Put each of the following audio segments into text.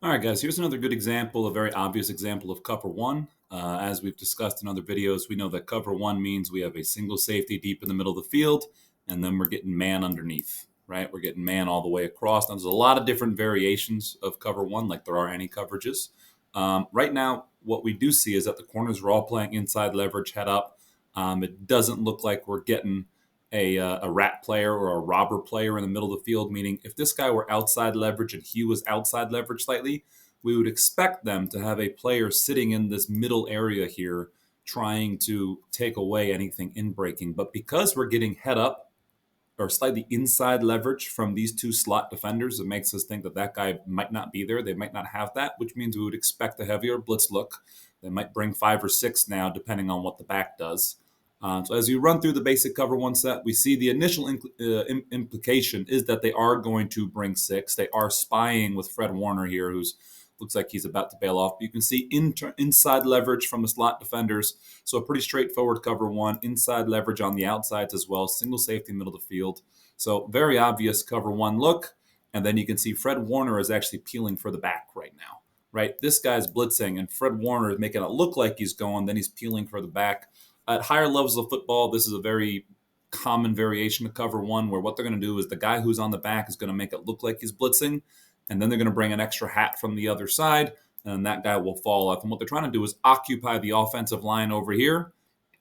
All right, guys, here's another good example, a very obvious example of cover one. As we've discussed in other videos, we know that cover one means we have a single safety deep in the middle of the field, and then we're getting man underneath, right? We're getting man all the way across. Now, there's a lot of different variations of cover one, like there are any coverages. Right now, what we do see is that the corners are all playing inside leverage, head up. It doesn't look like we're getting a rat player or a robber player in the middle of the field, meaning if this guy were outside leverage and he was outside leverage slightly, we would expect them to have a player sitting in this middle area here trying to take away anything in breaking. But because we're getting head up or slightly inside leverage from these two slot defenders, it makes us think that that guy might not be there. They might not have that, which means we would expect a heavier blitz look. They might bring 5 or 6 now, depending on what the back does. So as we run through the basic cover one set, we see the initial implication is that they are going to bring 6. They are spying with Fred Warner here, who's looks like he's about to bail off. But you can see inside leverage from the slot defenders. So a pretty straightforward cover one. Inside leverage on the outsides as well. Single safety in the middle of the field. So very obvious cover one look. And then you can see Fred Warner is actually peeling for the back right now. Right, this guy's blitzing, and Fred Warner is making it look like he's going. Then he's peeling for the back. At higher levels of football, this is a very common variation of cover one, where what they're going to do is the guy who's on the back is going to make it look like he's blitzing, and then they're going to bring an extra hat from the other side, and that guy will fall off. And what they're trying to do is occupy the offensive line over here,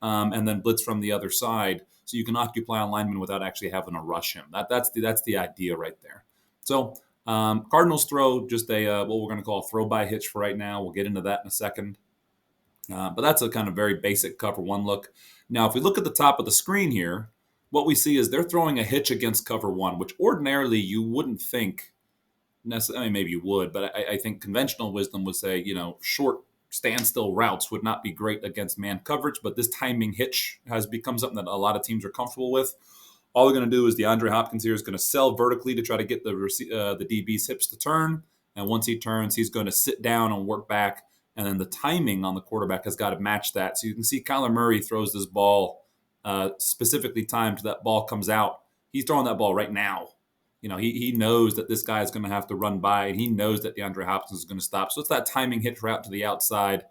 and then blitz from the other side, so you can occupy a lineman without actually having to rush him. That's the idea right there. So Cardinals throw just a what we're going to call a throw by hitch for right now. We'll get into that in a second. But that's a kind of very basic cover one look. Now, if we look at the top of the screen here, what we see is they're throwing a hitch against cover one, which ordinarily you wouldn't think necessarily. I mean, maybe you would, but I think conventional wisdom would say, short standstill routes would not be great against man coverage. But this timing hitch has become something that a lot of teams are comfortable with. All they're going to do is DeAndre Hopkins here is going to sell vertically to try to get the DB's hips to turn. And once he turns, he's going to sit down and work back. And then the timing on the quarterback has got to match that. So you can see Kyler Murray throws this ball specifically timed to that ball comes out. He's throwing that ball right now. He knows that this guy is going to have to run by, and he knows that DeAndre Hopkins is going to stop. So it's that timing hitch route to the outside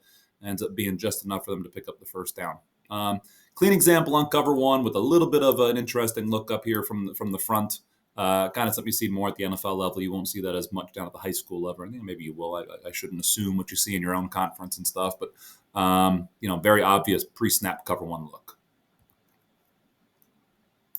ends up being just enough for them to pick up the first down. Clean example on cover one with a little bit of an interesting look up here from the front. Kind of something you see more at the NFL level. You won't see that as much down at the high school level. I think maybe you will. I shouldn't assume what you see in your own conference and stuff, but very obvious pre-snap cover one look.